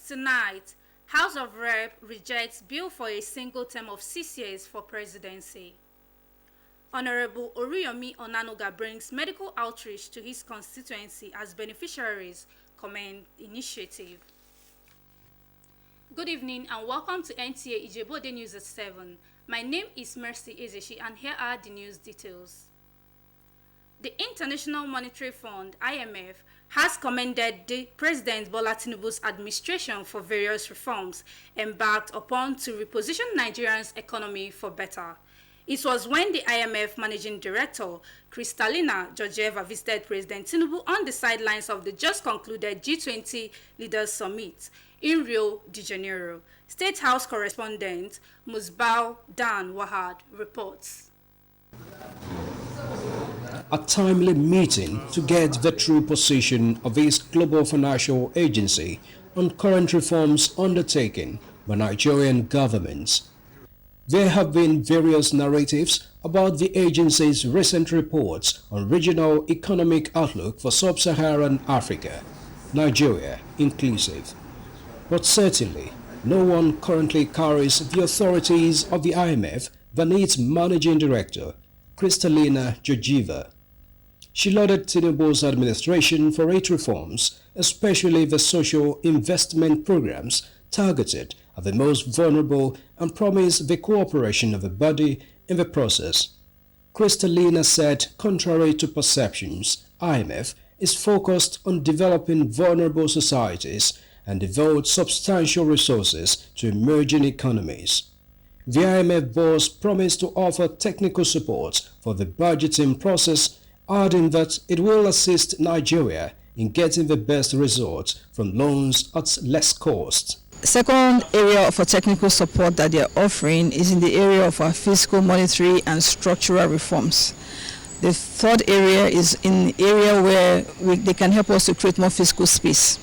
Tonight, House of Rep rejects bill for a single term of 6 years for presidency. Honorable Oriyomi Onanuga brings medical outreach to his constituency as beneficiaries commend initiative. Good evening and welcome to NTA Ijebu ode News at 7. My name is Mercy Ezeshi and here are the news details. The International Monetary Fund, IMF, has commended the President Bola Tinubu's administration for various reforms embarked upon to reposition Nigeria's economy for better. It was when the IMF Managing Director, Kristalina Georgieva, visited President Tinubu on the sidelines of the just concluded G20 Leaders Summit in Rio de Janeiro. State House correspondent Musbau Dan Wahad reports. A timely meeting to get the true position of this global financial agency on current reforms undertaken by Nigerian governments. There have been various narratives about the agency's recent reports on regional economic outlook for sub-Saharan Africa, Nigeria inclusive. But certainly, no one currently carries the authorities of the IMF than its Managing Director, Kristalina Georgieva. She lauded Tinubu's administration for its reforms, especially the social investment programs targeted at the most vulnerable, and promised the cooperation of the body in the process. Kristalina said, contrary to perceptions, IMF is focused on developing vulnerable societies and devotes substantial resources to emerging economies. The IMF boss promised to offer technical support for the budgeting process, adding that it will assist Nigeria in getting the best results from loans at less cost. Second area for technical support that they are offering is in the area of our fiscal, monetary and structural reforms. The third area is in the area where they can help us to create more fiscal space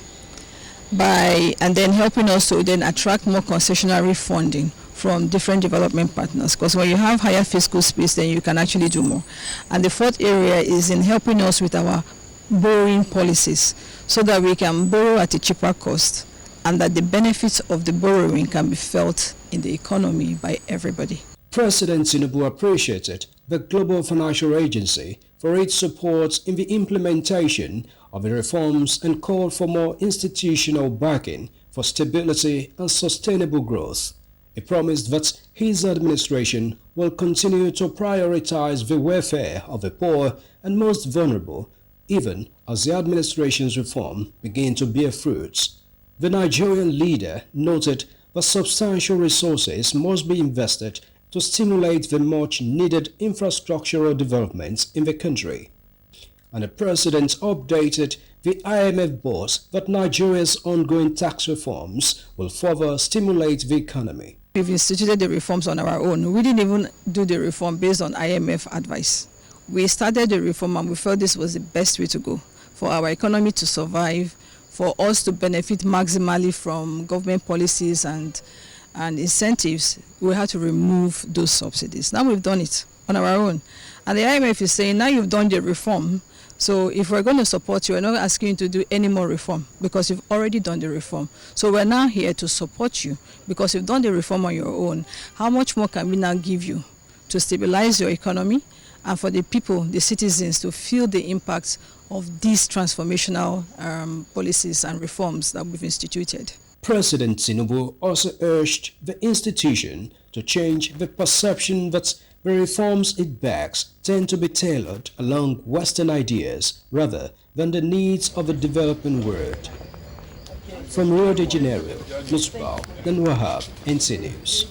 and then helping us to then attract more concessionary funding from different development partners, because when you have higher fiscal space, then you can actually do more. And the fourth area is in helping us with our borrowing policies so that we can borrow at a cheaper cost and that the benefits of the borrowing can be felt in the economy by everybody. President Tinubu appreciated the Global Financial Agency for its support in the implementation of the reforms and called for more institutional backing for stability and sustainable growth. He promised that his administration will continue to prioritize the welfare of the poor and most vulnerable, even as the administration's reform begin to bear fruits. The Nigerian leader noted that substantial resources must be invested to stimulate the much-needed infrastructural developments in the country. And the president updated the IMF boss that Nigeria's ongoing tax reforms will further stimulate the economy. We've instituted the reforms on our own. We didn't even do the reform based on IMF advice. We started the reform and we felt this was the best way to go for our economy to survive, for us to benefit maximally from government policies and incentives. We had to remove those subsidies. Now we've done it on our own. And the IMF is saying, now you've done the reform, so if we're going to support you, we're not asking you to do any more reform because you've already done the reform. So we're now here to support you because you've done the reform on your own. How much more can we now give you to stabilize your economy and for the people, the citizens, to feel the impact of these transformational policies and reforms that we've instituted? President Tinubu also urged the institution to change the perception that the reforms it backs tend to be tailored along Western ideas rather than the needs of the developing world. From Rio de Janeiro, Musbau Dan Wahab, NTA News.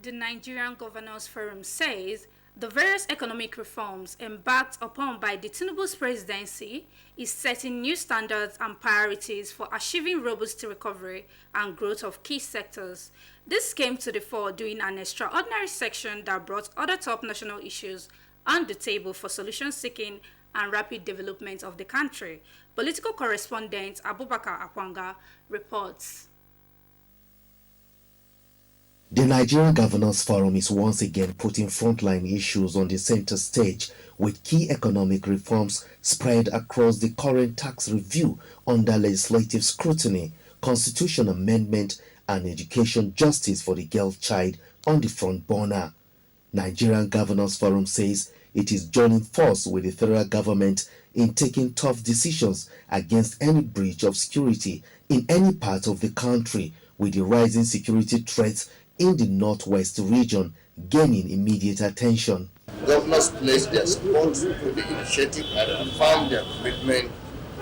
The Nigerian Governors Forum says the various economic reforms embarked upon by the Tinubu's presidency is setting new standards and priorities for achieving robust recovery and growth of key sectors. This came to the fore during an extraordinary session that brought other top national issues on the table for solution-seeking and rapid development of the country. Political correspondent Abubakar Akwanga reports. The Nigerian Governors Forum is once again putting frontline issues on the center stage, with key economic reforms spread across the current tax review under legislative scrutiny, constitution amendment, and education justice for the girl child on the front burner. Nigerian Governors Forum says it is joining force with the federal government in taking tough decisions against any breach of security in any part of the country, with the rising security threats in the Northwest region gaining immediate attention. Governors pledged their support to the initiative and affirmed their commitment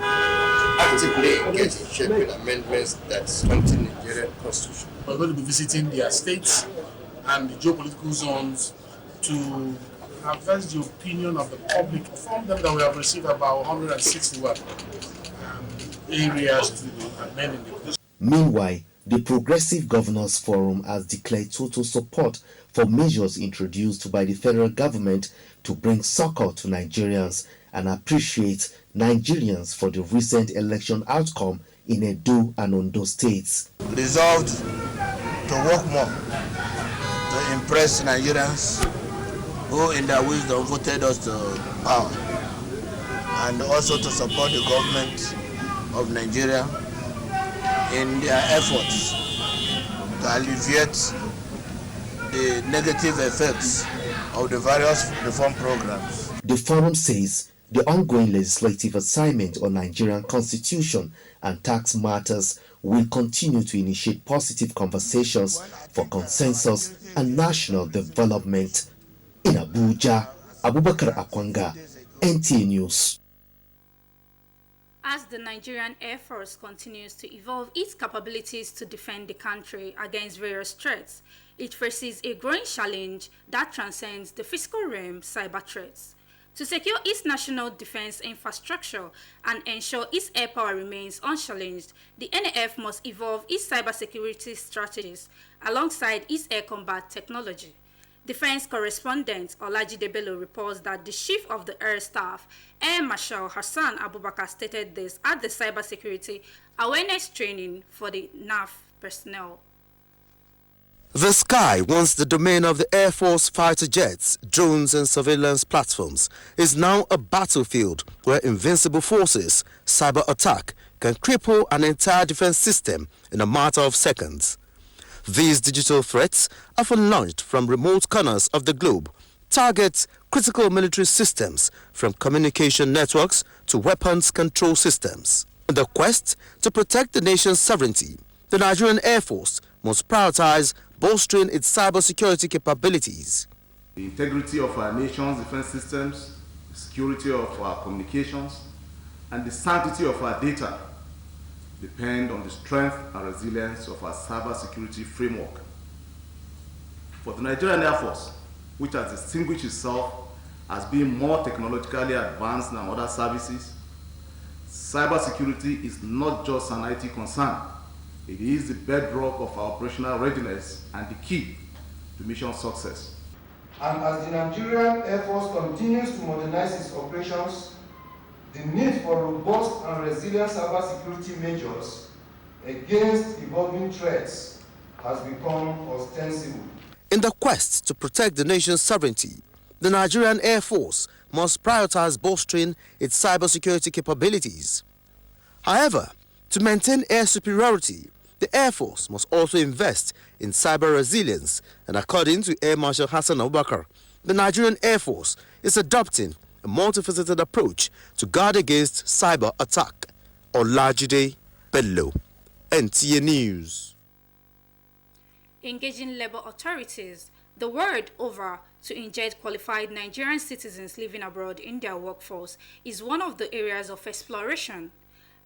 actively engage in shaping amendments that strengthen the Nigerian constitution. We're going to be visiting their states and the geopolitical zones to advise the opinion of the public, from them that we have received about 161 areas to amend in the. Meanwhile, the Progressive Governors Forum has declared total support for measures introduced by the federal government to bring succor to Nigerians and appreciates Nigerians for the recent election outcome in Edo and Ondo states. Resolved to work more to impress Nigerians who in their wisdom voted us to power, and also to support the government of Nigeria in their efforts to alleviate the negative effects of the various reform programs. The forum says the ongoing legislative assignment on Nigerian constitution and tax matters will continue to initiate positive conversations for consensus and national development. In Abuja, Abubakar Akwanga, NTA News. As the Nigerian Air Force continues to evolve its capabilities to defend the country against various threats, it faces a growing challenge that transcends the physical realm: cyber threats. To secure its national defense infrastructure and ensure its air power remains unchallenged, the NAF must evolve its cybersecurity strategies alongside its air combat technology. Defense correspondent Olajide Bello reports that the Chief of the Air Staff, Air Marshal Hassan Abubakar, stated this at the cybersecurity awareness training for the NAF personnel. The sky, once the domain of the Air Force fighter jets, drones and surveillance platforms, is now a battlefield where invincible forces, cyber attack, can cripple an entire defense system in a matter of seconds. These digital threats, often launched from remote corners of the globe, target critical military systems, from communication networks to weapons control systems. In the quest to protect the nation's sovereignty, the Nigerian Air Force must prioritize bolstering its cybersecurity capabilities. The integrity of our nation's defense systems, the security of our communications, and the sanctity of our data depend on the strength and resilience of our cybersecurity framework. For the Nigerian Air Force, which has distinguished itself as being more technologically advanced than other services, cybersecurity is not just an IT concern. It is the bedrock of our operational readiness and the key to mission success. And as the Nigerian Air Force continues to modernize its operations, the need for robust and resilient cybersecurity measures against evolving threats has become ostensible. In the quest to protect the nation's sovereignty, the Nigerian Air Force must prioritize bolstering its cybersecurity capabilities. However, to maintain air superiority, the Air Force must also invest in cyber resilience, and according to Air Marshal Hassan Abubakar, the Nigerian Air Force is adopting a multifaceted approach to guard against cyber attack. Olajide Bello, NTA News. Engaging labor authorities, the word over to inject qualified Nigerian citizens living abroad in their workforce is one of the areas of exploration.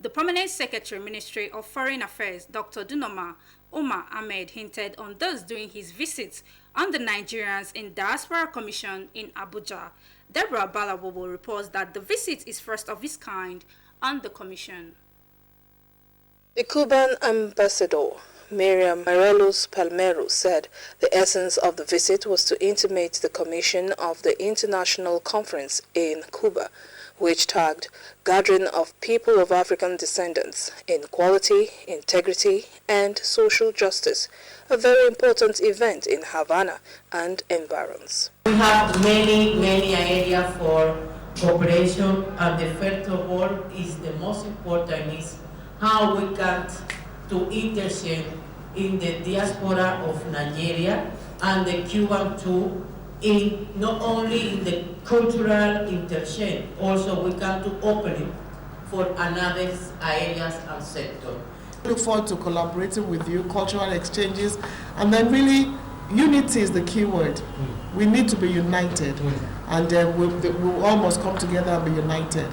The Permanent Secretary, Ministry of Foreign Affairs, Dr. Dunoma Omar Ahmed, hinted on this during his visit on the Nigerians in Diaspora Commission in Abuja. Deborah Balabobo reports that the visit is first of its kind on the commission. The Cuban ambassador Miriam Morelos Palmero said the essence of the visit was to intimate the commission of the international conference in Cuba, which tagged Gathering of People of African Descendants in Equality, Integrity, and Social Justice, a very important event in Havana and environs. We have many areas for cooperation, and the first of all is the most important is how we can to interchange in the diaspora of Nigeria and the Cuban too, in not only in the cultural interchange, also we can to open it for another areas and sector. Look forward to collaborating with you, cultural exchanges, and then really unity is the key word. We need to be united, and we all must come together and be united.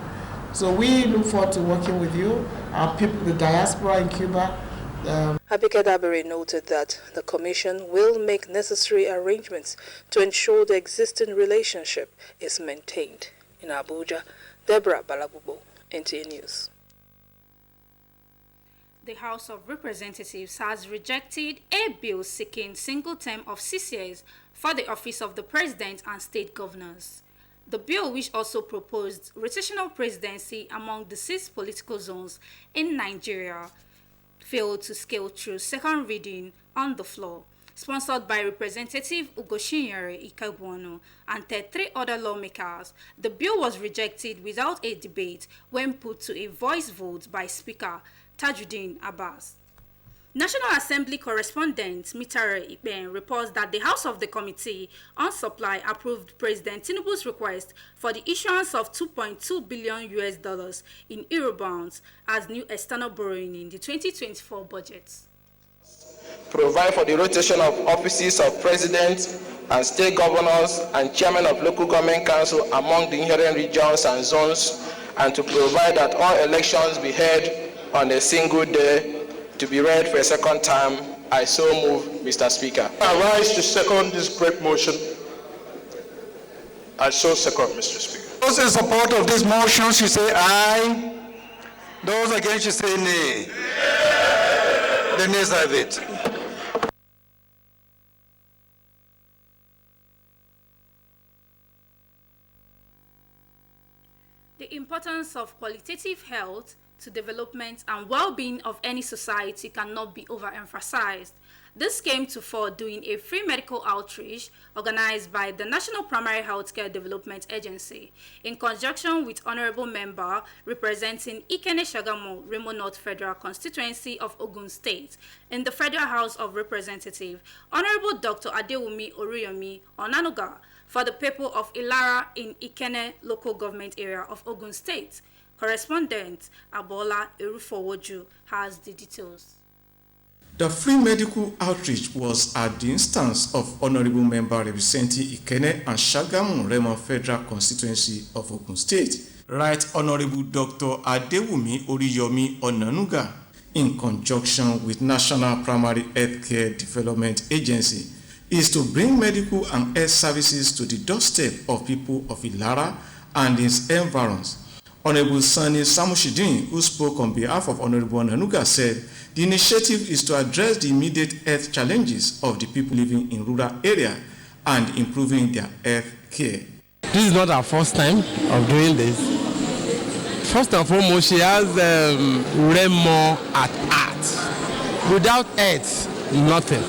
So we look forward to working with you, our people, the diaspora in Cuba. Abike Dabere noted that the Commission will make necessary arrangements to ensure the existing relationship is maintained. In Abuja, Deborah Balagubo, NTA News. The House of Representatives has rejected a bill seeking single term of 6 years for the office of the President and state governors. The bill, which also proposed rotational presidency among the 6 political zones in Nigeria, failed to scale through second reading on the floor. Sponsored by Representative Ugoshinyere Ikegwonu and 33 other lawmakers, the bill was rejected without a debate when put to a voice vote by Speaker Tajuddin Abbas. National Assembly correspondent Mitare Iben reports that the House of the Committee on Supply approved President Tinubu's request for the issuance of $2.2 billion in Eurobonds as new external borrowing in the 2024 budget. Provide for the rotation of offices of presidents and state governors and chairmen of local government council among the inherent regions and zones, and to provide that all elections be held on a single day to be read for a second time. I so move, Mr. Speaker. I rise to second this great motion. I so second, Mr. Speaker. Those in support of this motion should say aye. Those against should say nay. The nays have it. The importance of qualitative health to development and well-being of any society cannot be overemphasized. This came to fore during a free medical outreach organized by the National Primary Healthcare Development Agency in conjunction with Honorable Member representing Ikene Shagamu Remo North Federal Constituency of Ogun State in the Federal House of Representatives, Honorable Dr. Adewumi Oriyomi Onanuga, for the people of Ilara in Ikene local government area of Ogun State. Correspondent Abola Erufowoju has the details. The free medical outreach was at the instance of Honorable Member representing Ikene and Shagamu Remo Federal Constituency of Ogun State, Right Honorable Dr. Adewumi Oriyomi Onanuga, in conjunction with National Primary Healthcare Development Agency, is to bring medical and health services to the doorstep of people of Ilara and its environs. Honorable Sani Samushidin, who spoke on behalf of Honorable Onanuga, said the initiative is to address the immediate health challenges of the people living in rural areas and improving their health care. This is not our first time of doing this. First and foremost, she has Remo at heart. Without health, nothing.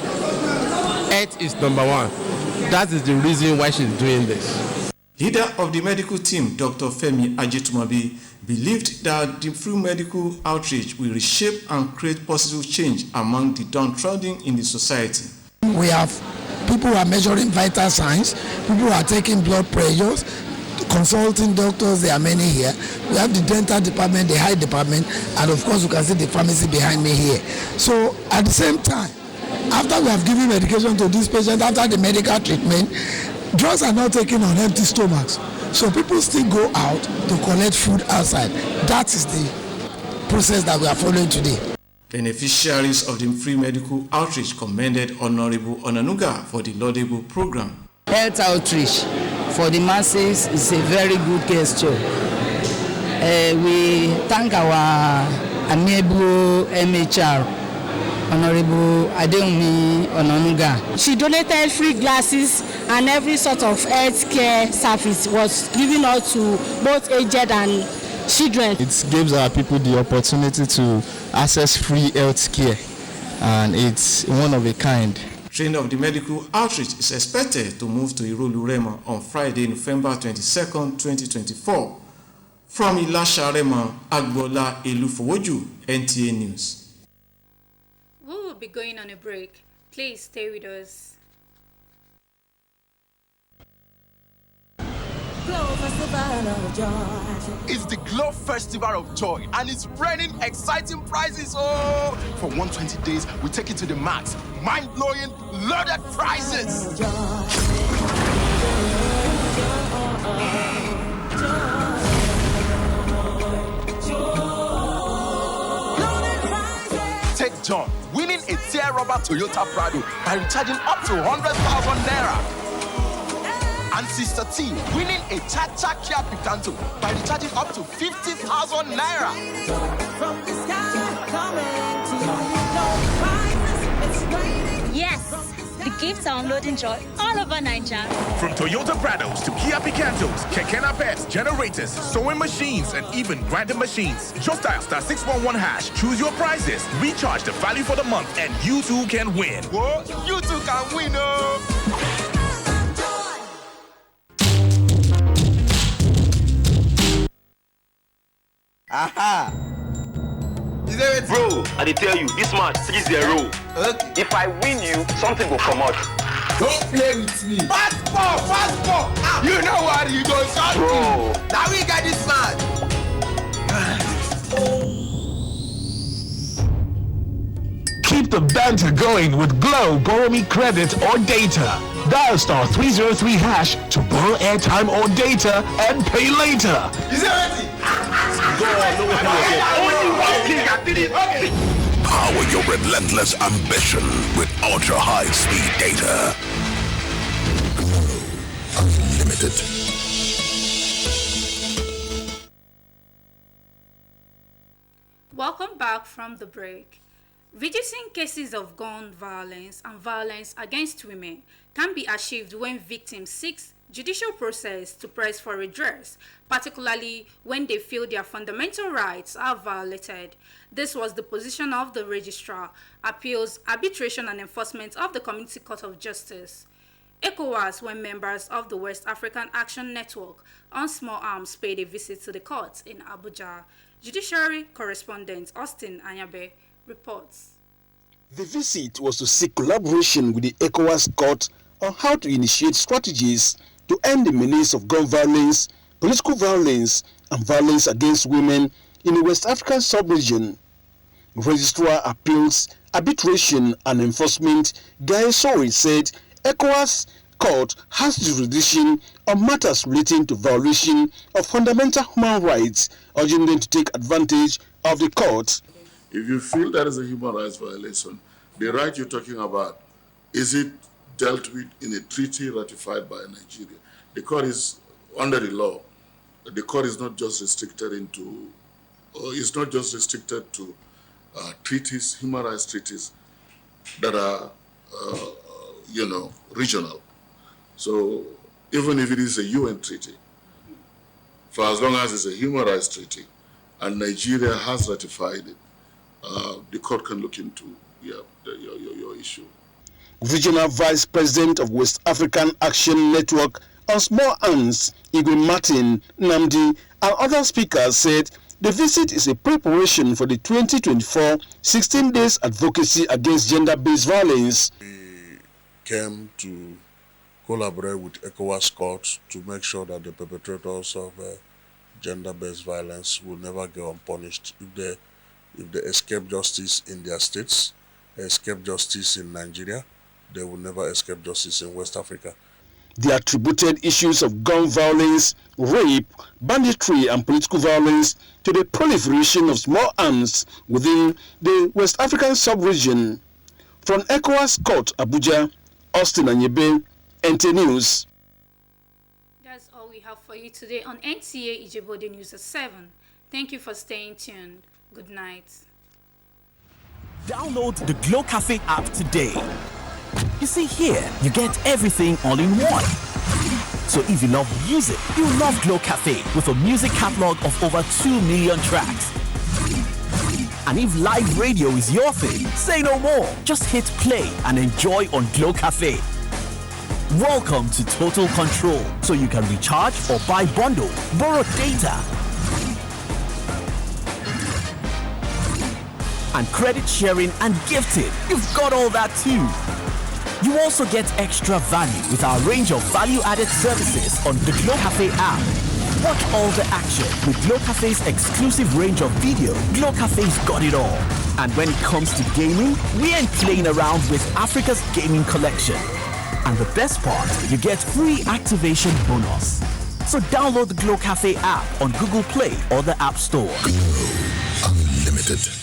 Health is number one. That is the reason why she's doing this. Leader of the medical team, Dr. Femi Ajitumabi, believed that the free medical outreach will reshape and create positive change among the downtrodden in the society. We have people who are measuring vital signs, people who are taking blood pressures, consulting doctors, there are many here. We have the dental department, the eye department, and of course you can see the pharmacy behind me here. So at the same time, after we have given medication to this patient, after the medical treatment, drugs are not taken on empty stomachs. So people still go out to collect food outside. That is the process that we are following today. Beneficiaries of the free medical outreach commended Honorable Onanuga for the laudable program. Health outreach for the masses is a very good gesture. We thank our amiable MHR Honorable Adeumi Onanuga. She donated free glasses and every sort of health care service was given out to both aged and children. It gives our people the opportunity to access free health care, and it's one of a kind. Train of the medical outreach is expected to move to Irolu Rema on Friday, November 22nd, 2024. From Ilasha Rema, Agbola Elufowoju, NTA News. We will be going on a break. Please stay with us. It's the Glow Festival of Joy and it's raining exciting prizes. Oh, for 120 days, we take it to the max. Mind-blowing, loaded prizes. Take John, winning a tear rubber Toyota Prado by recharging up to 100,000 naira. And Sister T winning a Cha-Cha Kia Picanto by recharging up to 50,000 naira. From the sky coming to you, yes, the gifts are unloading joy all over Nigeria. From Toyota Prados to Kia Picantos, Keke Napets, generators, sewing machines, and even grinding machines. Just dial *611#, choose your prizes, recharge the value for the month, and you too can win. Whoa, you too can win, oh! Aha! Is that it? Bro, I did tell you, this match 3-0. Okay. If I win you, something will come out. Don't play with me. Fast ball! Ah. You know what you don't shot. Bro. Now we got this match. Keep the banter going with Glow Borrow Me Credit or Data. Dial *303# to borrow airtime or data and pay later. Is it ready? Power your relentless ambition with ultra high speed data. Glow Unlimited. Welcome back from the break. Reducing cases of gun violence and violence against women can be achieved when victims seek judicial process to press for redress, particularly when they feel their fundamental rights are violated. This was the position of the Registrar, Appeals, Arbitration and Enforcement of the Community Court of Justice. ECOWAS, when members of the West African Action Network on Small Arms paid a visit to the court in Abuja. Judiciary correspondent Austin Anyabe reports. The visit was to seek collaboration with the ECOWAS court on how to initiate strategies to end the menace of gun violence, political violence, and violence against women in the West African sub-region. Registrar Appeals, Arbitration and Enforcement Guy Sori said ECOWAS court has jurisdiction on matters relating to violation of fundamental human rights, urging them to take advantage of the court. If you feel there is a human rights violation, the right you're talking about, is it dealt with in a treaty ratified by Nigeria? The court is under the law. The court is not just restricted to treaties, human rights treaties that are, regional. So even if it is a UN treaty, for as long as it's a human rights treaty and Nigeria has ratified it, the court can look into your issue. Regional Vice President of West African Action Network on Small Arms, Igwe Martin Namdi, and other speakers said the visit is a preparation for the 2024 16 Days Advocacy Against Gender-Based Violence. We came to collaborate with ECOWAS courts to make sure that the perpetrators of gender-based violence will never go unpunished. If they escape justice in their states, escape justice in Nigeria, they will never escape justice in West Africa. The attributed issues of gun violence, rape, banditry and political violence to the proliferation of small arms within the West African sub-region. From ECOWAS Court, Abuja, Austin Anyebe, NTA News. That's all we have for you today on NTA Ijebu Ode News at 7. Thank you for staying tuned. Good night. Download the Glow Cafe app today. You see here, you get everything all in one. So if you love music, you love Glow Cafe with a music catalog of over 2 million tracks. And if live radio is your thing, say no more. Just hit play and enjoy on Glow Cafe. Welcome to Total Control, so you can recharge or buy bundle, borrow data, and credit sharing and gifting. You've got all that too. You also get extra value with our range of value-added services on the Glow Cafe app. Watch all the action with Glow Cafe's exclusive range of video. Glow Cafe's got it all. And when it comes to gaming, we ain't playing around with Africa's gaming collection. And the best part, you get free activation bonus. So download the Glow Cafe app on Google Play or the App Store. Glow Unlimited.